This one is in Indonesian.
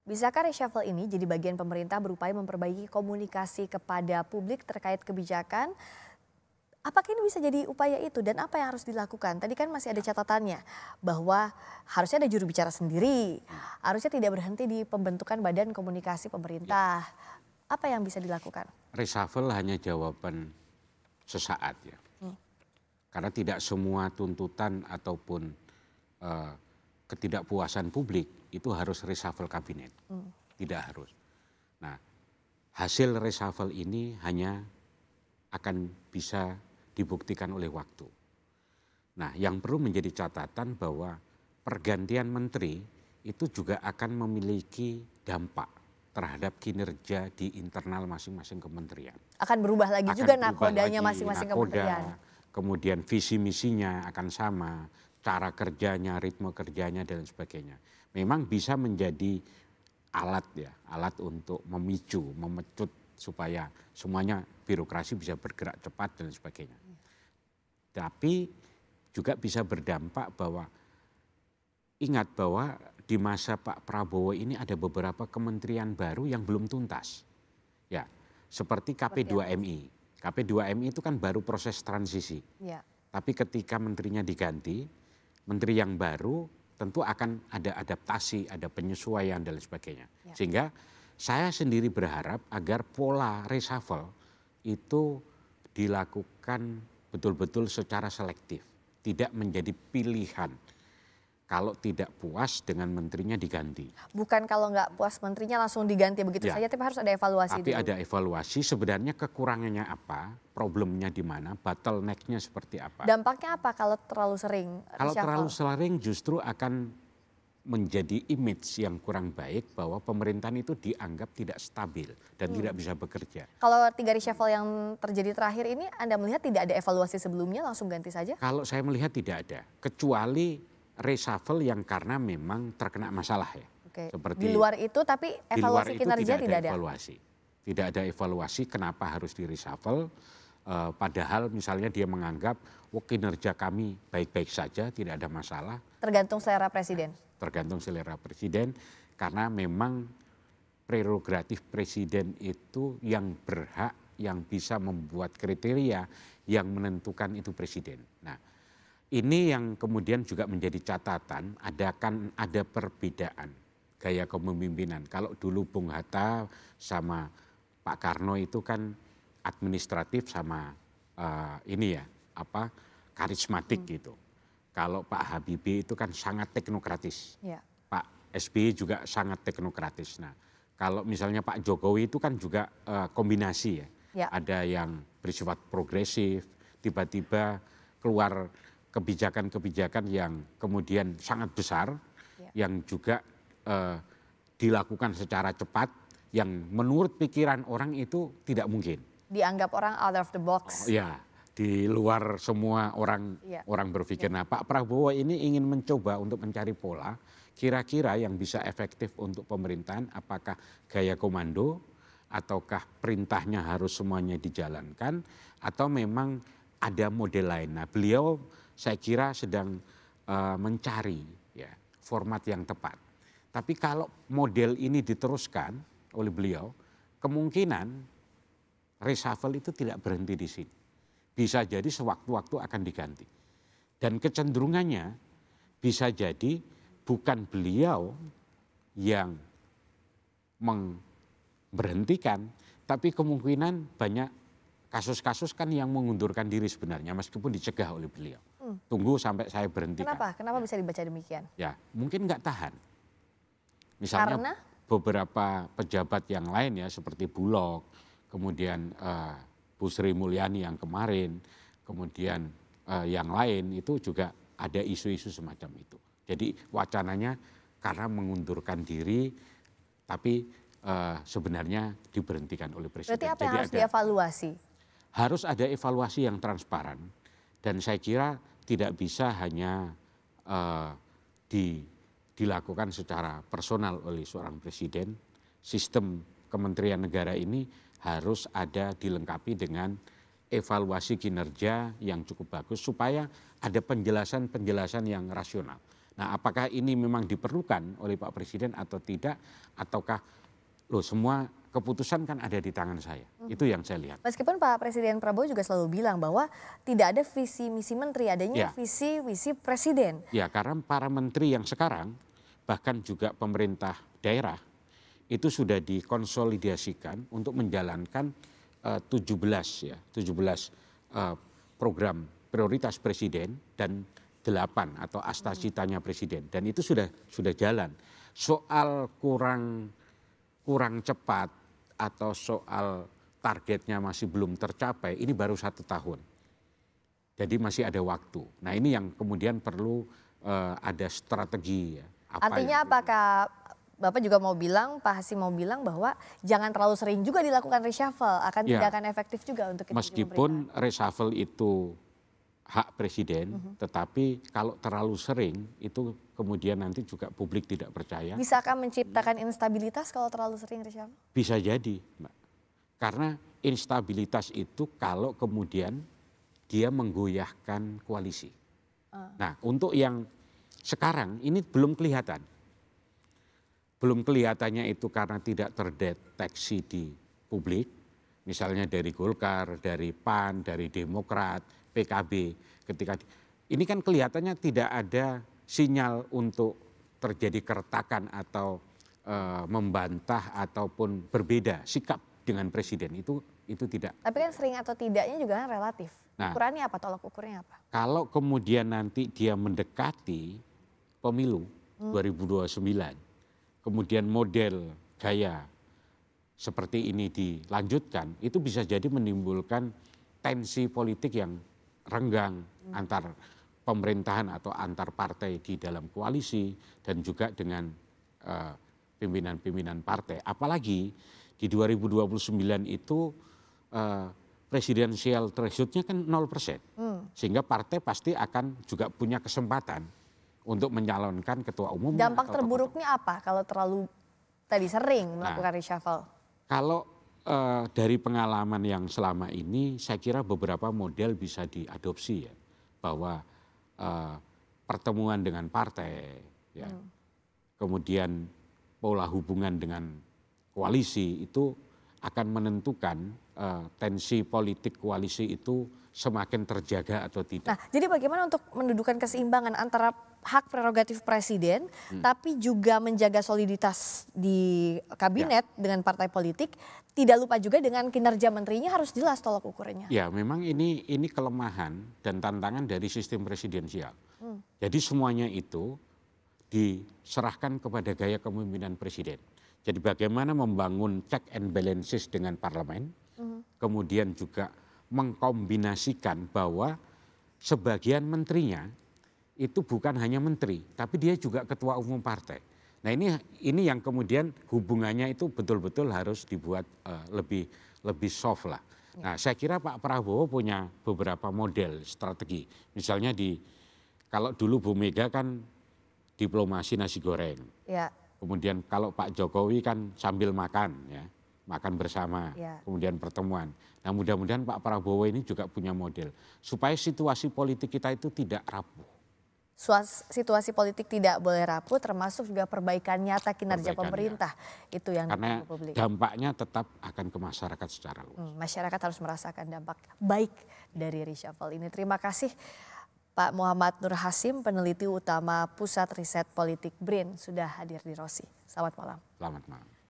Bisakah reshuffle ini jadi bagian pemerintah berupaya memperbaiki komunikasi kepada publik terkait kebijakan? Apakah ini bisa jadi upaya itu dan apa yang harus dilakukan? Tadi kan masih ada catatannya bahwa harusnya ada juru bicara sendiri, harusnya tidak berhenti di pembentukan badan komunikasi Ya, pemerintah. Apa yang bisa dilakukan? reshuffle hanya jawaban sesaat ya. Hmm. Karena tidak semua tuntutan ataupun eh, ketidakpuasan publik itu harus reshuffle kabinet. Tidak harus. Nah, hasil reshuffle ini hanya akan bisa dibuktikan oleh waktu. Nah, yang perlu menjadi catatan bahwa pergantian menteri itu juga akan memiliki dampak terhadap kinerja di internal masing-masing kementerian. Akan berubah lagi Akan juga berubah nakodanya lagi masing-masing kementerian. nakoda, kemudian visi misinya akan sama, cara kerjanya, ritme kerjanya dan sebagainya. Memang bisa menjadi alat ya, alat untuk memicu, memecut supaya semuanya birokrasi bisa bergerak cepat dan sebagainya. Tapi juga bisa berdampak bahwa ingat bahwa di masa Pak Prabowo ini ada beberapa kementerian baru yang belum tuntas. Ya, seperti Seperti apa? KP2MI. KP2MI itu kan baru proses transisi. Ya. Tapi ketika menterinya diganti, menteri yang baru tentu akan ada adaptasi, ada penyesuaian dan lain sebagainya. Ya. Sehingga saya sendiri berharap agar pola reshuffle itu dilakukan betul-betul secara selektif. Tidak menjadi pilihan kalau tidak puas dengan menterinya diganti. Bukan kalau nggak puas menterinya langsung diganti begitu Ya. saja, tapi harus ada evaluasi Tapi dulu. ada evaluasi sebenarnya kekurangannya apa, problemnya di mana, bottleneck-nya seperti apa. Dampaknya apa kalau terlalu sering Kalau terlalu reshuffle? sering justru akan menjadi image yang kurang baik bahwa pemerintahan itu dianggap tidak stabil dan tidak bisa bekerja. Kalau 3 reshuffle yang terjadi terakhir ini Anda melihat tidak ada evaluasi sebelumnya langsung ganti saja? Kalau saya melihat tidak ada, kecuali reshuffle yang karena memang terkena masalah ya. Oke. Seperti Di luar itu tapi di luar evaluasi itu kinerja tidak tidak ada? ada evaluasi. Tidak ada evaluasi kenapa harus di reshuffle. Padahal misalnya dia menganggap kinerja kami baik-baik saja, tidak ada masalah. Tergantung selera presiden? Tergantung selera presiden karena memang prerogatif presiden itu yang berhak, yang bisa membuat kriteria, yang menentukan itu presiden. Nah, ini yang kemudian juga menjadi catatan, ada perbedaan gaya kepemimpinan. Kalau dulu Bung Hatta sama Pak Karno itu kan administratif sama ini ya, karismatik gitu. Kalau Pak Habibie itu kan sangat teknokratis. Ya. Pak SBY juga sangat teknokratis. Nah, kalau misalnya Pak Jokowi itu kan juga kombinasi ya. Ya. Ada yang bersifat progresif, tiba-tiba keluar kebijakan-kebijakan yang kemudian sangat besar, yang juga dilakukan secara cepat, yang menurut pikiran orang itu tidak mungkin. Dianggap orang out of the box. Ya, di luar semua orang berpikir. Nah, Pak Prabowo ini ingin mencoba untuk mencari pola kira-kira yang bisa efektif untuk pemerintahan, apakah gaya komando ataukah perintahnya harus semuanya dijalankan atau memang ada model lain. Nah, beliau saya kira sedang mencari ya format yang tepat. Tapi kalau model ini diteruskan oleh beliau, kemungkinan reshuffle itu tidak berhenti di sini. Bisa jadi sewaktu-waktu akan diganti. Dan kecenderungannya bisa jadi bukan beliau yang memberhentikan, tapi kemungkinan banyak kasus-kasus kan yang mengundurkan diri sebenarnya meskipun dicegah oleh beliau. Tunggu sampai saya berhentikan. Kenapa? Kenapa bisa dibaca demikian? Ya, mungkin nggak tahan. Misalnya Karena? Beberapa pejabat yang lain ya seperti Bulog, kemudian Bu Sri Mulyani yang kemarin, kemudian yang lain itu juga ada isu-isu semacam itu. Jadi wacananya karena mengundurkan diri, tapi sebenarnya diberhentikan oleh presiden. Berarti apa yang Jadi harus dievaluasi? harus ada evaluasi yang transparan, dan saya kira tidak bisa hanya dilakukan secara personal oleh seorang presiden. Sistem kementerian negara ini harus ada dilengkapi dengan evaluasi kinerja yang cukup bagus supaya ada penjelasan-penjelasan yang rasional. Nah, apakah ini memang diperlukan oleh Pak Presiden atau tidak, ataukah semua keputusan kan ada di tangan saya. Itu yang saya lihat. Meskipun Pak Presiden Prabowo juga selalu bilang bahwa tidak ada visi misi menteri, adanya Ya. visi misi presiden. Ya, karena para menteri yang sekarang bahkan juga pemerintah daerah itu sudah dikonsolidasikan untuk menjalankan 17 program prioritas presiden dan 8 atau asta-citanya presiden, dan itu sudah jalan. Soal kurang cepat atau soal targetnya masih belum tercapai, ini baru 1 tahun. Jadi masih ada waktu. Nah, ini yang kemudian perlu ada strategi ya. Artinya apakah Bapak juga mau bilang, Pak Hasim mau bilang bahwa jangan terlalu sering juga dilakukan reshuffle, tidak akan efektif juga untuk itu. Meskipun reshuffle itu hak presiden, tetapi kalau terlalu sering itu kemudian nanti juga publik tidak percaya. Bisakah menciptakan instabilitas kalau terlalu sering reshuffle? Bisa jadi, Mbak. Karena instabilitas itu kalau kemudian dia menggoyahkan koalisi. Nah, untuk yang sekarang ini belum kelihatan. Belum kelihatannya itu karena tidak terdeteksi di publik. Misalnya dari Golkar, dari PAN, dari Demokrat, PKB. Ini kan kelihatannya tidak ada sinyal untuk terjadi keretakan atau membantah ataupun berbeda sikap dengan presiden, itu tidak. Tapi kan sering atau tidaknya juga kan relatif. Nah, ukurannya apa, tolak ukurnya apa? Kalau kemudian nanti dia mendekati pemilu 2029, kemudian model gaya seperti ini dilanjutkan, itu bisa jadi menimbulkan tensi politik yang renggang antar pemerintahan atau antar partai di dalam koalisi dan juga dengan pimpinan-pimpinan partai. Apalagi di 2029 itu presidensial threshold-nya kan 0%. Sehingga partai pasti akan juga punya kesempatan untuk menyalonkan ketua umum. Dampak terburuknya apa kalau terlalu tadi sering melakukan reshuffle? Kalau dari pengalaman yang selama ini saya kira beberapa model bisa diadopsi ya. Bahwa pertemuan dengan partai, ya, kemudian pola hubungan dengan koalisi itu akan menentukan tensi politik koalisi itu semakin terjaga atau tidak. Nah, jadi bagaimana untuk mendudukan keseimbangan antara hak prerogatif presiden, tapi juga menjaga soliditas di kabinet dengan partai politik, tidak lupa juga dengan kinerja menterinya harus jelas tolak ukurnya. Ya, memang ini kelemahan dan tantangan dari sistem presidensial. Jadi semuanya itu diserahkan kepada gaya kepemimpinan presiden. Jadi bagaimana membangun check and balances dengan parlemen, kemudian juga mengkombinasikan bahwa sebagian menterinya itu bukan hanya menteri, tapi dia juga ketua umum partai. Nah, ini yang kemudian hubungannya itu betul-betul harus dibuat lebih soft lah. Nah, saya kira Pak Prabowo punya beberapa model strategi. Misalnya kalau dulu Bu Mega kan diplomasi nasi goreng. Ya. Kemudian kalau Pak Jokowi kan sambil makan, ya, makan bersama, kemudian pertemuan. Nah, mudah-mudahan Pak Prabowo ini juga punya model supaya situasi politik kita itu tidak rapuh. Situasi politik tidak boleh rapuh, termasuk juga perbaikan nyata kinerja pemerintah. Itu yang karena dampaknya tetap akan ke masyarakat secara luas. Masyarakat harus merasakan dampak baik dari reshuffle ini. Terima kasih Pak Muhammad Nur Hasim, peneliti utama Pusat Riset Politik BRIN, sudah hadir di Rosi. Selamat malam. Selamat malam.